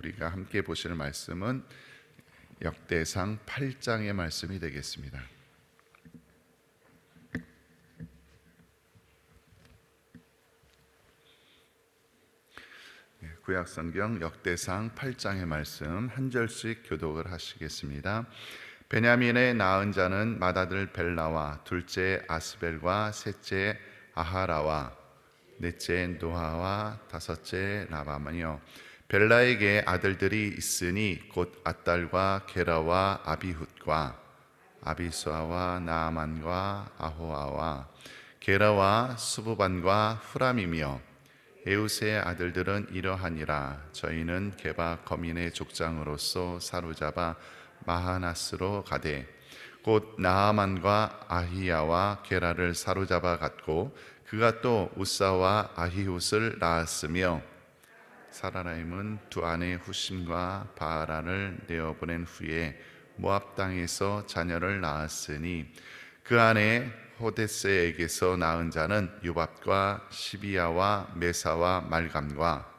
우리가 함께 보실 말씀은 역대상 8장의 말씀이 되겠습니다. 구약성경 역대상 8장의 말씀 한 절씩 교독을 하시겠습니다. 베냐민의 낳은 자는 맏아들 벨라와 둘째 아스벨과 셋째 아하라와 넷째 노아와 다섯째 라밤이요, 벨라에게 아들들이 있으니 곧 아딸과 게라와 아비훗과 아비수아와 나아만과 아호아와 게라와 수부반과 후람이며, 에웃의 아들들은 이러하니라. 저희는 게바 거민의 족장으로서 사로잡아 마하나스로 가되 곧 나아만과 아히야와 게라를 사로잡아 갔고, 그가 또 우사와 아히훗을 낳았으며, 사라라임은 두 아내 후심과 바아라를 내어보낸 후에 모압 땅에서 자녀를 낳았으니, 그 아내 호데스에게서 낳은 자는 유밥과 시비야와 메사와 말감과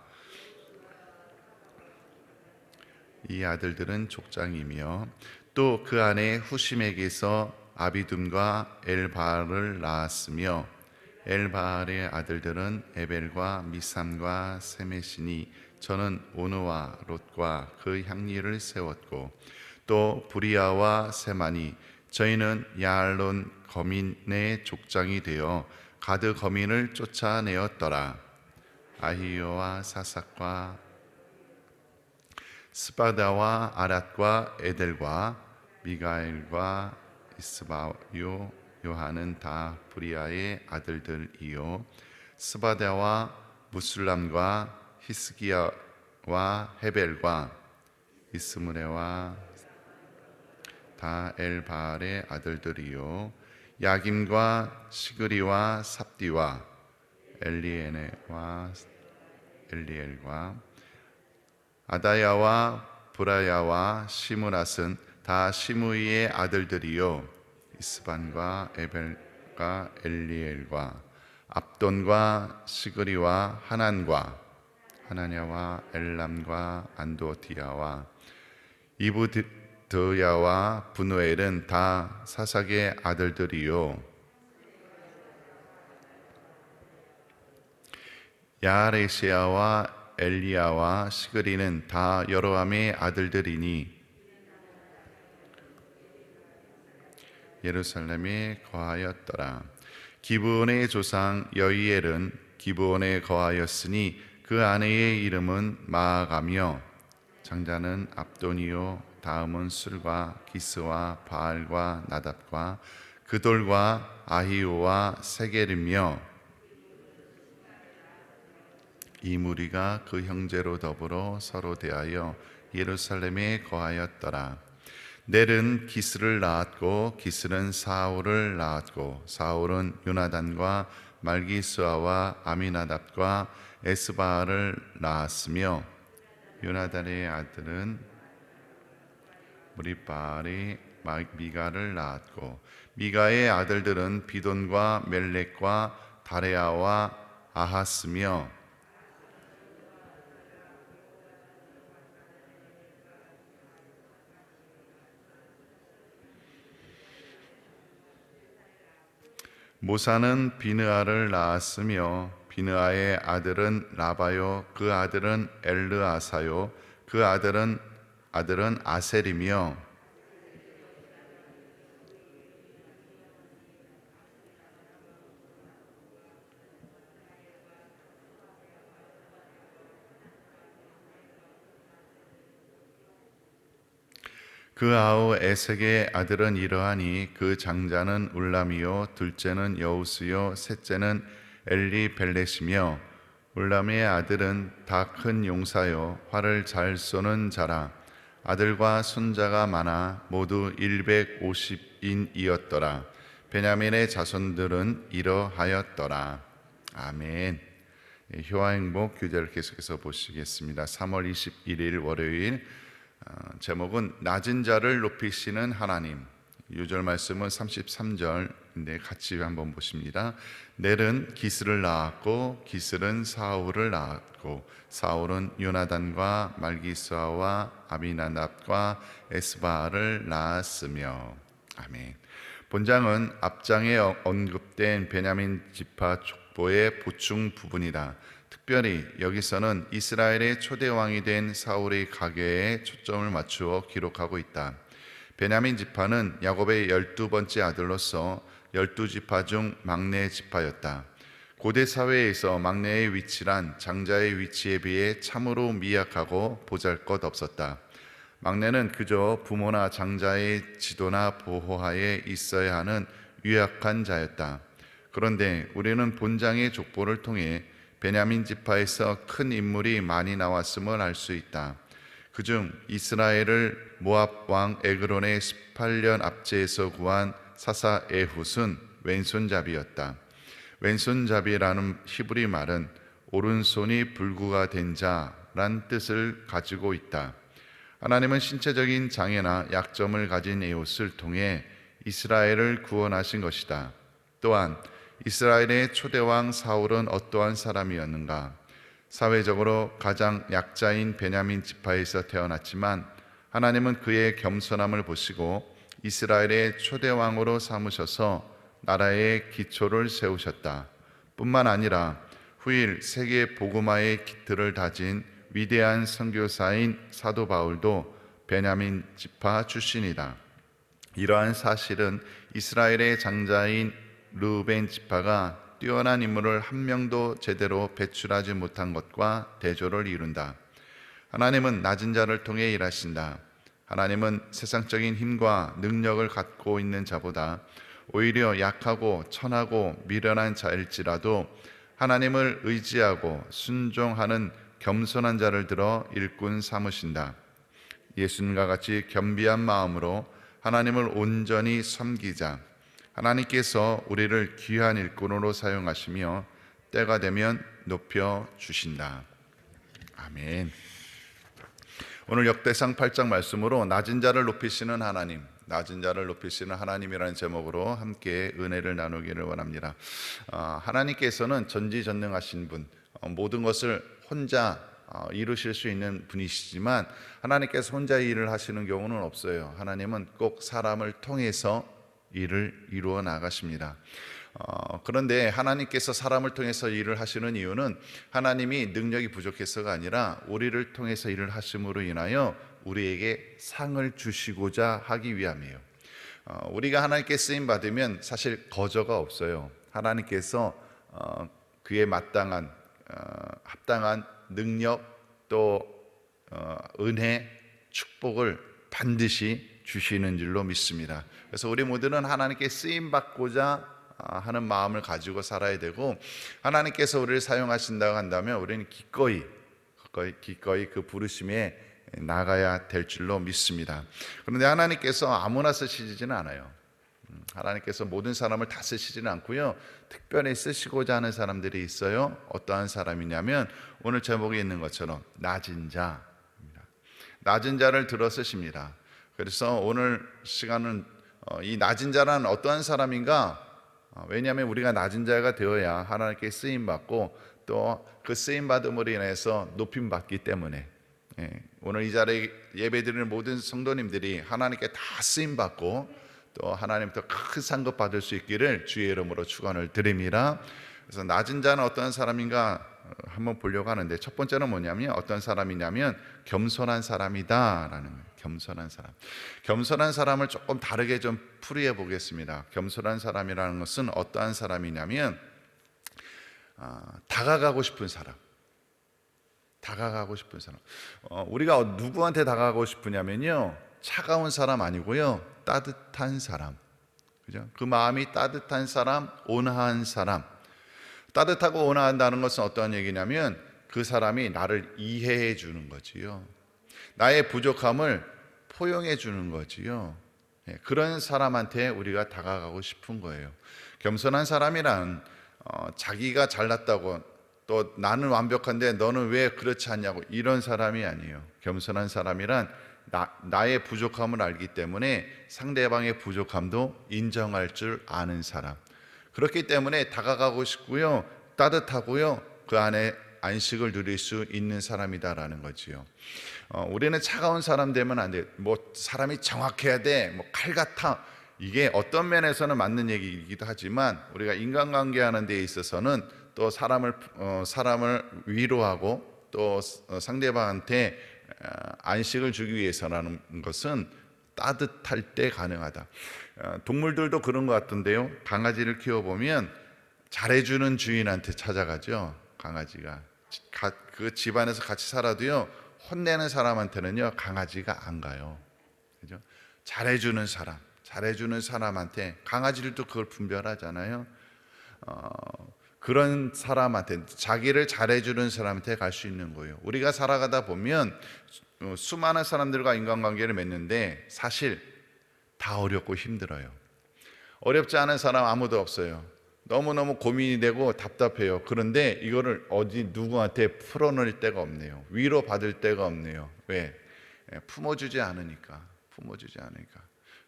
이 아들들은 족장이며, 또 그 아내 후심에게서 아비둠과 엘바알을 낳았으며, 엘바알의 아들들은 에벨과 미삼과 세메시니, 저는 오느와 롯과 그 향리를 세웠고, 또 부리아와 세마니, 저희는 야알론 거민의 족장이 되어 가드 거민을 쫓아내었더라. 아히요와 사삭과 스바다와 아랏과 에델과 미가엘과 이스바요 요한은 다 부리아의 아들들이요, 스바다와 무술람과 히스기야와 헤벨과 이스므레와 다 엘바알의 아들들이요, 야김과 시그리와 삽디와 엘리에네와 엘리엘과 아다야와 브라야와 시므낫은 다 시므이의 아들들이요, 이스반과 에벨과 엘리엘과 압돈과 시그리와 하난과 하나냐와 엘람과 안도티야와 이브드야와 분우엘은 다 사삭의 아들들이요, 야레시아와 엘리야와 시그리는 다 여로함의 아들들이니, 예루살렘에 거하였더라. 기브온의 조상 여이엘은 기브온에 거하였으니 그 아내의 이름은 마아가며, 장자는 압돈이요, 다음은 술과 기스와 바알과 나답과 그돌과 아히오와 세겔이며, 이 무리가 그 형제로 더불어 서로 대하여 예루살렘에 거하였더라. 넬은 기스를 낳았고, 기스는 사울을 낳았고, 사울은 요나단과 말기수아와 아미나답과 에스바알을 낳았으며, 요나단의 아들은 무리바알이 미가를 낳았고, 미가의 아들들은 비돈과 멜렉과 다레아와 아하스며, 모사는 비느아를 낳았으며, 비느아의 아들은 라바요, 그 아들은 엘르아사요, 그 아들은 아셀이며, 그 아우 에색의 아들은 이러하니, 그 장자는 울람이요, 둘째는 여우스요, 셋째는 엘리벨렛이며, 울람의 아들은 다 큰 용사요, 활을 잘 쏘는 자라. 아들과 손자가 많아 모두 150인이었더라. 베냐민의 자손들은 이러하였더라. 아멘. 효화행복 규제를 계속해서 보시겠습니다. 3월 21일 월요일, 제목은 낮은 자를 높이시는 하나님. 요절 말씀은 33절인데 같이 한번 보십니다. 넬은 기스를 낳았고 기스는 사울을 낳았고 사울은 요나단과 말기스와와 아비나답과 에스바를 낳았으며. 아멘. 본장은 앞장에 언급된 베냐민 지파 족보의 보충 부분이다. 특별히 여기서는 이스라엘의 초대 왕이 된 사울의 가계에 초점을 맞추어 기록하고 있다. 베냐민 지파는 야곱의 12번째 아들로서 12지파 중 막내 지파였다. 고대 사회에서 막내의 위치란 장자의 위치에 비해 참으로 미약하고 보잘것없었다. 막내는 그저 부모나 장자의 지도나 보호하에 있어야 하는 유약한 자였다. 그런데 우리는 본장의 족보를 통해 베냐민 지파에서 큰 인물이 많이 나왔음을 알 수 있다. 그중 이스라엘을 모압 왕 에그론의 18년 압제에서 구한 사사 에훗은 왼손잡이였다. 왼손잡이라는 히브리 말은 오른손이 불구가 된 자란 뜻을 가지고 있다. 하나님은 신체적인 장애나 약점을 가진 에훗을 통해 이스라엘을 구원하신 것이다. 또한 이스라엘의 초대왕 사울은 어떠한 사람이었는가? 사회적으로 가장 약자인 베냐민 지파에서 태어났지만 하나님은 그의 겸손함을 보시고 이스라엘의 초대왕으로 삼으셔서 나라의 기초를 세우셨다. 뿐만 아니라 후일 세계 복음화의 기틀을 다진 위대한 선교사인 사도 바울도 베냐민 지파 출신이다. 이러한 사실은 이스라엘의 장자인 르우벤 지파가 뛰어난 인물을 한 명도 제대로 배출하지 못한 것과 대조를 이룬다. 하나님은 낮은 자를 통해 일하신다. 하나님은 세상적인 힘과 능력을 갖고 있는 자보다 오히려 약하고 천하고 미련한 자일지라도 하나님을 의지하고 순종하는 겸손한 자를 들어 일꾼 삼으신다. 예수님과 같이 겸비한 마음으로 하나님을 온전히 섬기자. 하나님께서 우리를 귀한 일꾼으로 사용하시며 때가 되면 높여주신다. 아멘. 오늘 역대상 8장 말씀으로 낮은 자를 높이시는 하나님, 낮은 자를 높이시는 하나님이라는 제목으로 함께 은혜를 나누기를 원합니다. 하나님께서는 전지전능하신 분, 모든 것을 혼자 이루실 수 있는 분이시지만 하나님께서 혼자 일을 하시는 경우는 없어요. 하나님은 꼭 사람을 통해서 일을 이루어 나가십니다. 그런데 하나님께서 사람을 통해서 일을 하시는 이유는 하나님이 능력이 부족해서가 아니라 우리를 통해서 일을 하심으로 인하여 우리에게 상을 주시고자 하기 위함이에요. 우리가 하나님께 쓰임 받으면 사실 거저가 없어요. 하나님께서 그에 마땅한 합당한 능력 또 은혜 축복을 반드시 주시는 줄로 믿습니다. 그래서 우리 모두는 하나님께 쓰임 받고자 하는 마음을 가지고 살아야 되고, 하나님께서 우리를 사용하신다고 한다면 우리는 기꺼이 그 부르심에 나가야 될 줄로 믿습니다. 그런데 하나님께서 아무나 쓰시지는 않아요. 하나님께서 모든 사람을 다 쓰시지는 않고요, 특별히 쓰시고자 하는 사람들이 있어요. 어떠한 사람이냐면 오늘 제목에 있는 것처럼 낮은 자입니다. 낮은 자를 들어 쓰십니다. 그래서 오늘 시간은 이 낮은 자란 어떠한 사람인가? 왜냐하면 우리가 낮은 자가 되어야 하나님께 쓰임받고 또 그 쓰임받음으로 인해서 높임받기 때문에 오늘 이 자리에 예배드리는 모든 성도님들이 하나님께 다 쓰임받고 또 하나님부터 큰 상급 받을 수 있기를 주의 이름으로 축원을 드립니다. 그래서 낮은 자는 어떤 사람인가 한번 보려고 하는데, 첫 번째는 뭐냐면 어떤 사람이냐면 겸손한 사람이다라는 거예요. 겸손한 사람. 겸손한 사람을 조금 다르게 좀 풀이해 보겠습니다. 겸손한 사람이라는 것은 어떠한 사람이냐면 다가가고 싶은 사람. 다가가고 싶은 사람. 우리가 누구한테 다가가고 싶으냐면요, 차가운 사람 아니고요, 따뜻한 사람. 그죠? 그 마음이 따뜻한 사람, 온화한 사람. 따뜻하고 온화한다는 것은 어떠한 얘기냐면 그 사람이 나를 이해해 주는 거지요. 나의 부족함을 포용해 주는 거지요. 그런 사람한테 우리가 다가가고 싶은 거예요. 겸손한 사람이란 자기가 잘났다고 또 나는 완벽한데 너는 왜 그렇지 않냐고, 이런 사람이 아니에요. 겸손한 사람이란 나의 부족함을 알기 때문에 상대방의 부족함도 인정할 줄 아는 사람. 그렇기 때문에 다가가고 싶고요, 따뜻하고요, 그 안에 안식을 누릴 수 있는 사람이다라는 거지요. 우리는 차가운 사람 되면 안 돼. 뭐 사람이 정확해야 돼, 뭐 칼 같아. 이게 어떤 면에서는 맞는 얘기이기도 하지만 우리가 인간관계 하는 데 있어서는 또 사람을 위로하고 또 상대방한테 안식을 주기 위해서라는 것은 따뜻할 때 가능하다. 동물들도 그런 것 같은데요. 강아지를 키워보면 잘해주는 주인한테 찾아가죠. 강아지가 그 집안에서 같이 살아도요, 혼내는 사람한테는요 강아지가 안 가요. 그죠? 잘해주는 사람한테, 강아지들도 그걸 분별하잖아요. 그런 사람한테, 자기를 잘해주는 사람한테 갈 수 있는 거예요. 우리가 살아가다 보면 수많은 사람들과 인간관계를 맺는데 사실 다 어렵고 힘들어요. 어렵지 않은 사람 아무도 없어요. 너무너무 고민이 되고 답답해요. 그런데 이거를 누구한테 풀어낼 데가 없네요. 위로받을 데가 없네요. 왜? 품어주지 않으니까.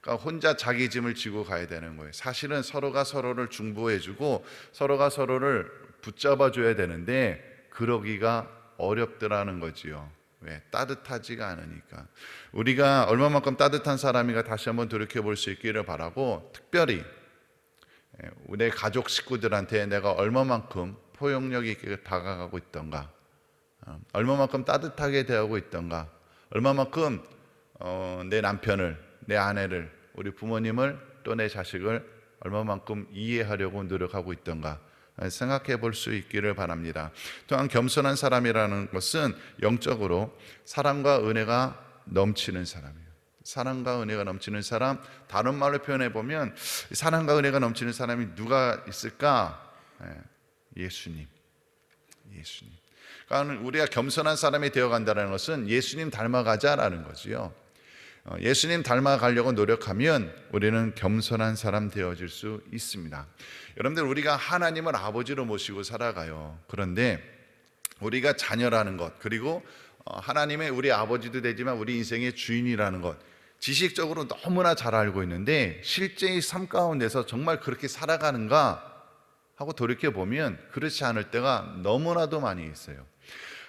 그러니까 혼자 자기 짐을 지고 가야 되는 거예요. 사실은 서로가 서로를 중보해주고 서로가 서로를 붙잡아줘야 되는데 그러기가 어렵더라는 거지요. 왜? 따뜻하지가 않으니까. 우리가 얼마만큼 따뜻한 사람인가 다시 한번 돌이켜볼 수 있기를 바라고, 특별히 내 가족 식구들한테 내가 얼마만큼 포용력 있게 다가가고 있던가, 얼마만큼 따뜻하게 대하고 있던가, 얼마만큼 내 남편을, 내 아내를, 우리 부모님을, 또 내 자식을 얼마만큼 이해하려고 노력하고 있던가 생각해 볼 수 있기를 바랍니다. 또한 겸손한 사람이라는 것은 영적으로 사랑과 은혜가 넘치는 사람이에요. 사랑과 은혜가 넘치는 사람, 다른 말로 표현해 보면 사랑과 은혜가 넘치는 사람이 누가 있을까? 예수님. 그러니까 우리가 겸손한 사람이 되어간다는 것은 예수님 닮아가자라는 거지요. 예수님 닮아가려고 노력하면 우리는 겸손한 사람 되어질 수 있습니다. 여러분들, 우리가 하나님을 아버지로 모시고 살아가요. 그런데 우리가 자녀라는 것, 그리고 하나님의 우리 아버지도 되지만 우리 인생의 주인이라는 것, 지식적으로 너무나 잘 알고 있는데 실제의 삶 가운데서 정말 그렇게 살아가는가 하고 돌이켜보면 그렇지 않을 때가 너무나도 많이 있어요.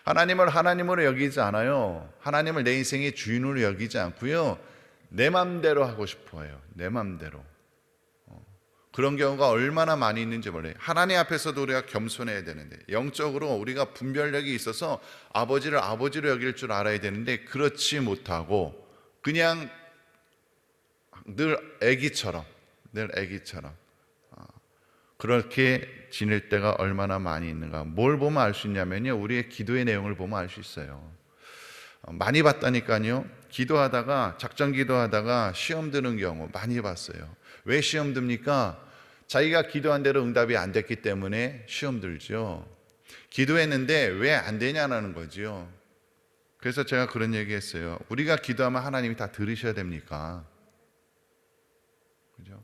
하나님을 하나님으로 여기지 않아요. 하나님을 내 인생의 주인으로 여기지 않고요, 내 맘대로 하고 싶어 해요. 내 맘대로. 그런 경우가 얼마나 많이 있는지 몰라요. 하나님 앞에서도 우리가 겸손해야 되는데, 영적으로 우리가 분별력이 있어서 아버지를 아버지로 여길 줄 알아야 되는데 그렇지 못하고 그냥 늘 애기처럼 그렇게 지낼 때가 얼마나 많이 있는가. 뭘 보면 알 수 있냐면요, 우리의 기도의 내용을 보면 알 수 있어요. 많이 봤다니까요. 기도하다가, 작전 기도하다가 시험 드는 경우 많이 봤어요. 왜 시험 듭니까? 자기가 기도한 대로 응답이 안 됐기 때문에 시험 들죠. 기도했는데 왜 안 되냐는 거죠. 그래서 제가 그런 얘기 했어요. 우리가 기도하면 하나님이 다 들으셔야 됩니까? 그죠?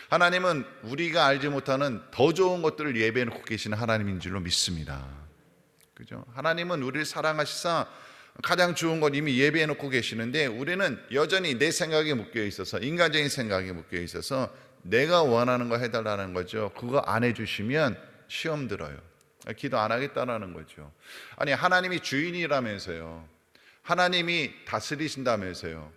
하나님은 우리가 알지 못하는 더 좋은 것들을 예배해 놓고 계시는 하나님인 줄로 믿습니다. 그죠? 하나님은 우리를 사랑하시사 가장 좋은 것 이미 예배해 놓고 계시는데 우리는 여전히 내 생각에 묶여 있어서, 인간적인 생각에 묶여 있어서 내가 원하는 거 해달라는 거죠. 그거 안 해주시면 시험 들어요. 기도 안 하겠다라는 거죠. 아니, 하나님이 주인이라면서요. 하나님이 다스리신다면서요.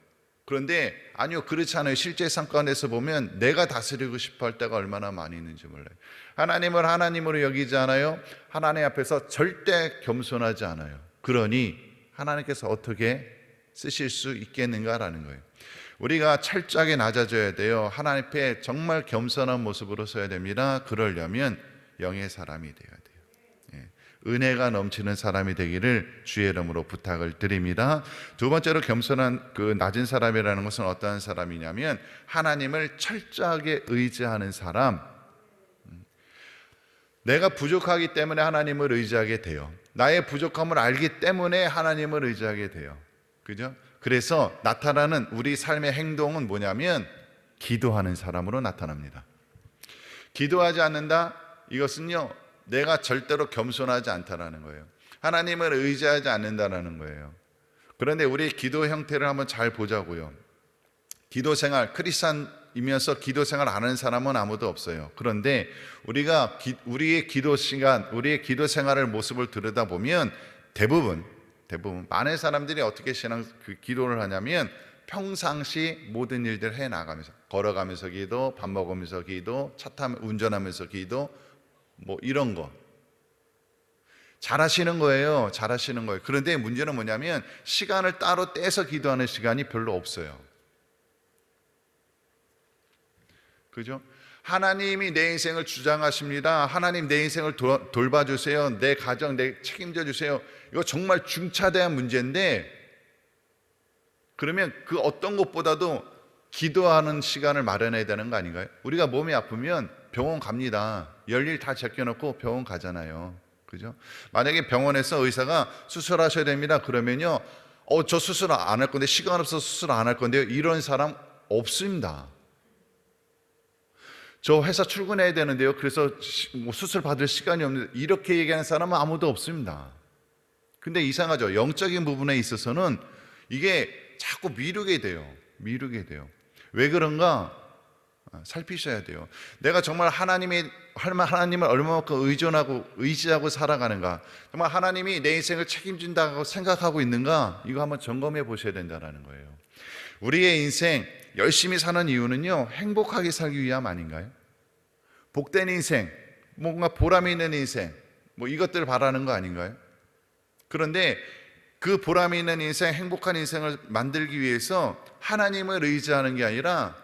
그런데 아니요, 그렇지 않아요. 실제 삶 가운데서 보면 내가 다스리고 싶어 할 때가 얼마나 많이 있는지 몰라요. 하나님을 하나님으로 여기지 않아요. 하나님 앞에서 절대 겸손하지 않아요. 그러니 하나님께서 어떻게 쓰실 수 있겠는가라는 거예요. 우리가 철저하게 낮아져야 돼요. 하나님 앞에 정말 겸손한 모습으로 서야 됩니다. 그러려면 영의 사람이 돼야 돼요. 은혜가 넘치는 사람이 되기를 주의 이름으로 부탁을 드립니다. 두 번째로 겸손한 그 낮은 사람이라는 것은 어떠한 사람이냐면 하나님을 철저하게 의지하는 사람. 내가 부족하기 때문에 하나님을 의지하게 돼요. 나의 부족함을 알기 때문에 하나님을 의지하게 돼요. 그죠? 그래서 나타나는 우리 삶의 행동은 뭐냐면 기도하는 사람으로 나타납니다. 기도하지 않는다? 이것은요, 내가 절대로 겸손하지 않다라는 거예요. 하나님을 의지하지 않는다라는 거예요. 그런데 우리의 기도 형태를 한번 잘 보자고요. 기도 생활, 크리스찬이면서 기도 생활 안 하는 사람은 아무도 없어요. 그런데 우리가 우리의 기도 시간, 우리의 기도 생활의 모습을 들여다보면 대부분 많은 사람들이 어떻게 기도를 하냐면 평상시 모든 일들 해 나가면서, 걸어가면서 기도, 밥 먹으면서 기도, 운전하면서 기도, 뭐 이런 거 잘하시는 거예요. 잘하시는 거예요. 그런데 문제는 뭐냐면 시간을 따로 떼서 기도하는 시간이 별로 없어요. 그죠? 하나님이 내 인생을 주장하십니다. 하나님 내 인생을 돌봐주세요. 내 가정 책임져 주세요. 이거 정말 중차대한 문제인데, 그러면 그 어떤 것보다도 기도하는 시간을 마련해야 되는 거 아닌가요? 우리가 몸이 아프면 병원 갑니다. 열일 다 제껴놓고 병원 가잖아요. 그죠? 만약에 병원에서 의사가 수술하셔야 됩니다. 그러면요, 저 수술 안 할 건데, 시간 없어서 수술 안 할 건데요. 이런 사람 없습니다. 저 회사 출근해야 되는데요. 그래서 수술 받을 시간이 없는데, 이렇게 얘기하는 사람은 아무도 없습니다. 근데 이상하죠. 영적인 부분에 있어서는 이게 자꾸 미루게 돼요. 왜 그런가? 살피셔야 돼요. 내가 정말 하나님을 얼마만큼 의지하고 살아가는가, 정말 하나님이 내 인생을 책임진다고 생각하고 있는가, 이거 한번 점검해 보셔야 된다는 거예요. 우리의 인생 열심히 사는 이유는요, 행복하게 살기 위함 아닌가요? 복된 인생, 뭔가 보람 있는 인생, 뭐 이것들을 바라는 거 아닌가요? 그런데 그 보람 있는 인생, 행복한 인생을 만들기 위해서 하나님을 의지하는 게 아니라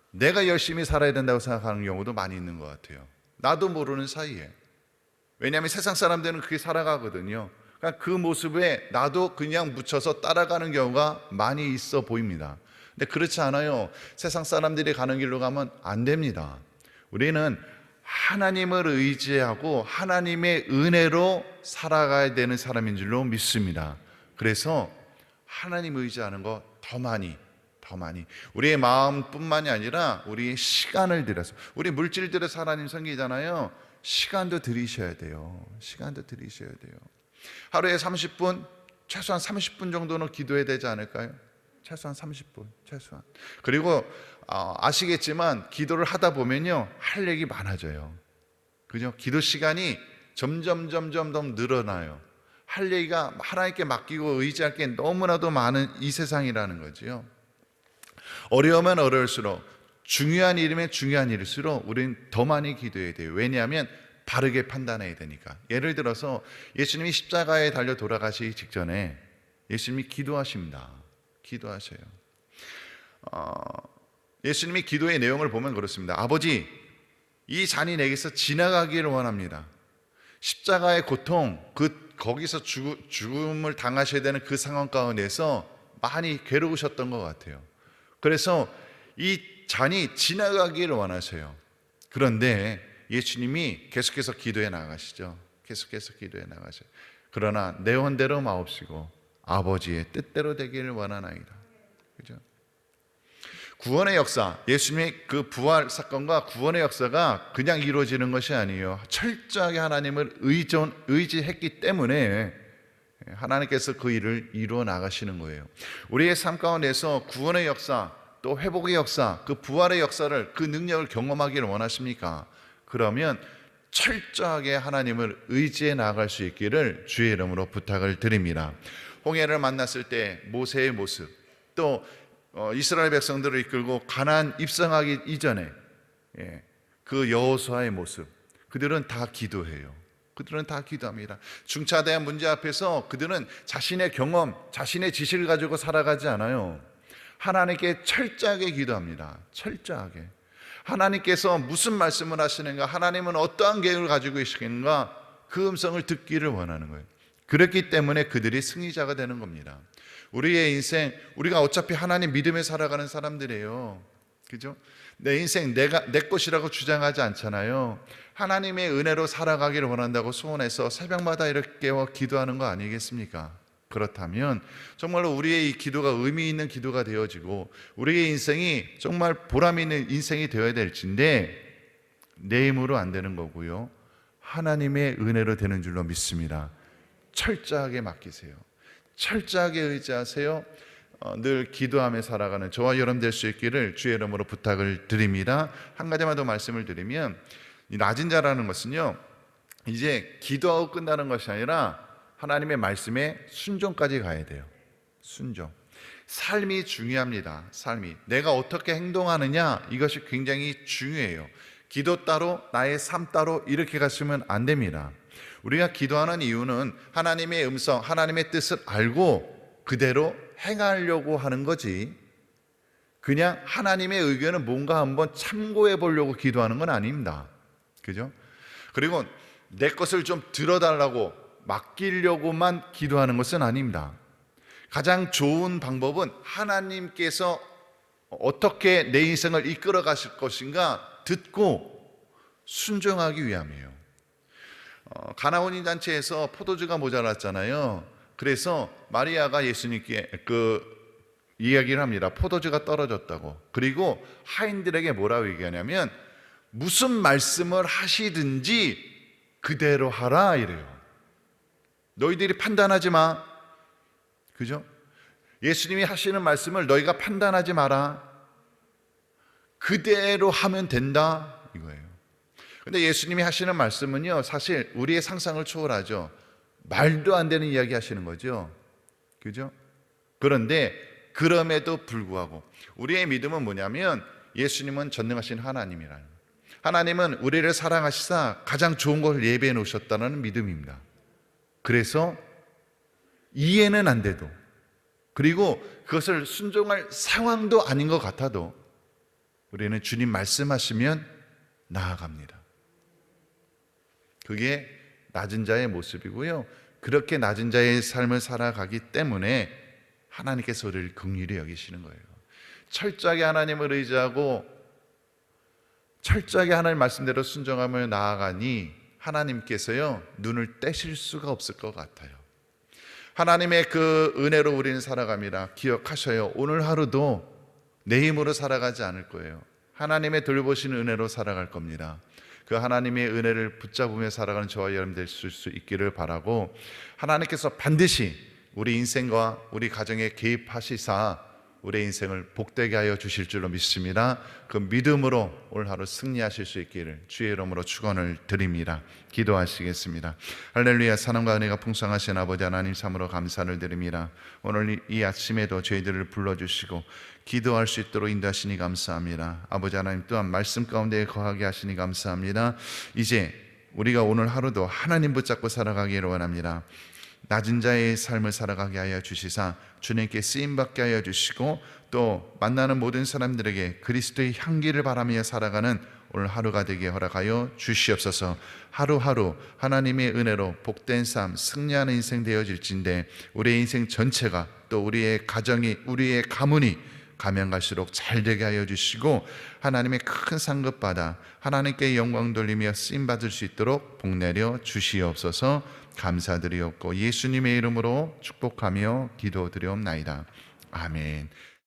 내가 열심히 살아야 된다고 생각하는 경우도 많이 있는 것 같아요. 나도 모르는 사이에. 왜냐하면 세상 사람들은 그렇게 살아가거든요. 그러니까 그 모습에 나도 그냥 묻혀서 따라가는 경우가 많이 있어 보입니다. 근데 그렇지 않아요. 세상 사람들이 가는 길로 가면 안 됩니다. 우리는 하나님을 의지하고 하나님의 은혜로 살아가야 되는 사람인 줄로 믿습니다. 그래서 하나님 의지하는 거 더 많이 우리의 마음뿐만이 아니라 우리의 시간을 들여서, 우리 물질들에서 하나님 섬기잖아요. 시간도 들이셔야 돼요. 하루에 30분, 최소한 30분 정도는 기도해야 되지 않을까요? 최소한 30분, 최소한. 그리고 아시겠지만 기도를 하다 보면요, 할 얘기 많아져요. 그죠? 기도 시간이 점점 더 늘어나요. 할 얘기가 하나님께 맡기고 의지할 게 너무나도 많은 이 세상이라는 거지요. 어려우면 어려울수록, 중요한 일이면 중요한 일일수록 우리는 더 많이 기도해야 돼요. 왜냐하면 바르게 판단해야 되니까. 예를 들어서 예수님이 십자가에 달려 돌아가시기 직전에 예수님이 기도하십니다. 기도하셔요. 예수님이 기도의 내용을 보면 그렇습니다. 아버지, 이 잔이 내게서 지나가기를 원합니다. 십자가의 고통, 거기서 죽음을 당하셔야 되는 그 상황 가운데서 많이 괴로우셨던 것 같아요. 그래서 이 잔이 지나가기를 원하세요. 그런데 예수님이 계속해서 기도해 나가시죠. 그러나 내 원대로 마옵시고 아버지의 뜻대로 되기를 원하나이다. 그죠? 구원의 역사, 예수님의 그 부활 사건과 구원의 역사가 그냥 이루어지는 것이 아니에요. 철저하게 하나님을 의지했기 때문에 하나님께서 그 일을 이루어 나가시는 거예요. 우리의 삶 가운데서 구원의 역사, 또 회복의 역사, 그 부활의 역사를, 그 능력을 경험하기를 원하십니까? 그러면 철저하게 하나님을 의지해 나갈 수 있기를 주의 이름으로 부탁을 드립니다. 홍해를 만났을 때 모세의 모습, 또 이스라엘 백성들을 이끌고 가나안 입성하기 이전에 그 여호수아의 모습, 그들은 다 기도해요. 그들은 다 기도합니다. 중차대한 문제 앞에서 그들은 자신의 경험, 자신의 지식을 가지고 살아가지 않아요. 하나님께 철저하게 기도합니다. 철저하게. 하나님께서 무슨 말씀을 하시는가, 하나님은 어떠한 계획을 가지고 계시는가, 그 음성을 듣기를 원하는 거예요. 그렇기 때문에 그들이 승리자가 되는 겁니다. 우리의 인생, 우리가 어차피 하나님 믿음에 살아가는 사람들이에요. 그죠? 내 인생 내 것이라고 주장하지 않잖아요. 하나님의 은혜로 살아가기를 원한다고 소원해서 새벽마다 이렇게 기도하는 거 아니겠습니까? 그렇다면 정말로 우리의 이 기도가 의미 있는 기도가 되어지고 우리의 인생이 정말 보람 있는 인생이 되어야 될진데 내 힘으로 안 되는 거고요. 하나님의 은혜로 되는 줄로 믿습니다. 철저하게 맡기세요. 철저하게 의지하세요. 늘 기도하며 살아가는 저와 여러분 될 수 있기를 주의 이름으로 부탁을 드립니다. 한 가지만 더 말씀을 드리면, 이 낮은 자라는 것은요, 이제 기도하고 끝나는 것이 아니라 하나님의 말씀에 순종까지 가야 돼요. 순종. 삶이 중요합니다. 삶이. 내가 어떻게 행동하느냐, 이것이 굉장히 중요해요. 기도 따로 나의 삶 따로 이렇게 갔으면 안 됩니다. 우리가 기도하는 이유는 하나님의 음성, 하나님의 뜻을 알고 그대로 행하려고 하는 거지, 그냥 하나님의 의견을 뭔가 한번 참고해 보려고 기도하는 건 아닙니다. 그죠? 그리고 내 것을 좀 들어달라고 맡기려고만 기도하는 것은 아닙니다. 가장 좋은 방법은 하나님께서 어떻게 내 인생을 이끌어 가실 것인가 듣고 순종하기 위함이에요. 가나온인 잔치에서 포도주가 모자랐잖아요. 그래서 마리아가 예수님께 이야기를 합니다. 포도주가 떨어졌다고. 그리고 하인들에게 뭐라고 얘기하냐면, 무슨 말씀을 하시든지 그대로 하라 이래요. 너희들이 판단하지 마. 그죠? 예수님이 하시는 말씀을 너희가 판단하지 마라. 그대로 하면 된다 이거예요. 근데 예수님이 하시는 말씀은요, 사실 우리의 상상을 초월하죠. 말도 안 되는 이야기 하시는 거죠. 그죠? 그런데 그럼에도 불구하고 우리의 믿음은 뭐냐면, 예수님은 전능하신 하나님이라는, 하나님은 우리를 사랑하시사 가장 좋은 것을 예배해 놓으셨다는 믿음입니다. 그래서 이해는 안 돼도, 그리고 그것을 순종할 상황도 아닌 것 같아도 우리는 주님 말씀하시면 나아갑니다. 그게 낮은 자의 모습이고요, 그렇게 낮은 자의 삶을 살아가기 때문에 하나님께서 우리를 긍휼히 여기시는 거예요. 철저하게 하나님을 의지하고 철저하게 하나님 말씀대로 순종하며 나아가니 하나님께서요, 눈을 떼실 수가 없을 것 같아요. 하나님의 그 은혜로 우리는 살아갑니다. 기억하셔요. 오늘 하루도 내 힘으로 살아가지 않을 거예요. 하나님의 돌보시는 은혜로 살아갈 겁니다. 그 하나님의 은혜를 붙잡으며 살아가는 저와 여러분 될 수 있기를 바라고, 하나님께서 반드시 우리 인생과 우리 가정에 개입하시사 우리의 인생을 복되게 하여 주실 줄로 믿습니다. 그 믿음으로 오늘 하루 승리하실 수 있기를 주의 이름으로 축원을 드립니다. 기도하시겠습니다. 할렐루야. 사랑과 은혜가 풍성하신 아버지 하나님, 참으로 감사를 드립니다. 오늘 이 아침에도 저희들을 불러주시고 기도할 수 있도록 인도하시니 감사합니다. 아버지 하나님, 또한 말씀 가운데 거하게 하시니 감사합니다. 이제 우리가 오늘 하루도 하나님 붙잡고 살아가기를 원합니다. 낮은 자의 삶을 살아가게 하여 주시사 주님께 쓰임받게 하여 주시고, 또 만나는 모든 사람들에게 그리스도의 향기를 바라며 살아가는 오늘 하루가 되게 허락하여 주시옵소서. 하루하루 하나님의 은혜로 복된 삶, 승리하는 인생 되어질진데, 우리의 인생 전체가, 또 우리의 가정이, 우리의 가문이 가면 갈수록 잘 되게 하여 주시고, 하나님의 큰 상급 받아 하나님께 영광 돌리며 쓰임 받을 수 있도록 복 내려 주시옵소서. 감사드리옵고 예수님의 이름으로 축복하며 기도드리옵나이다. 아멘.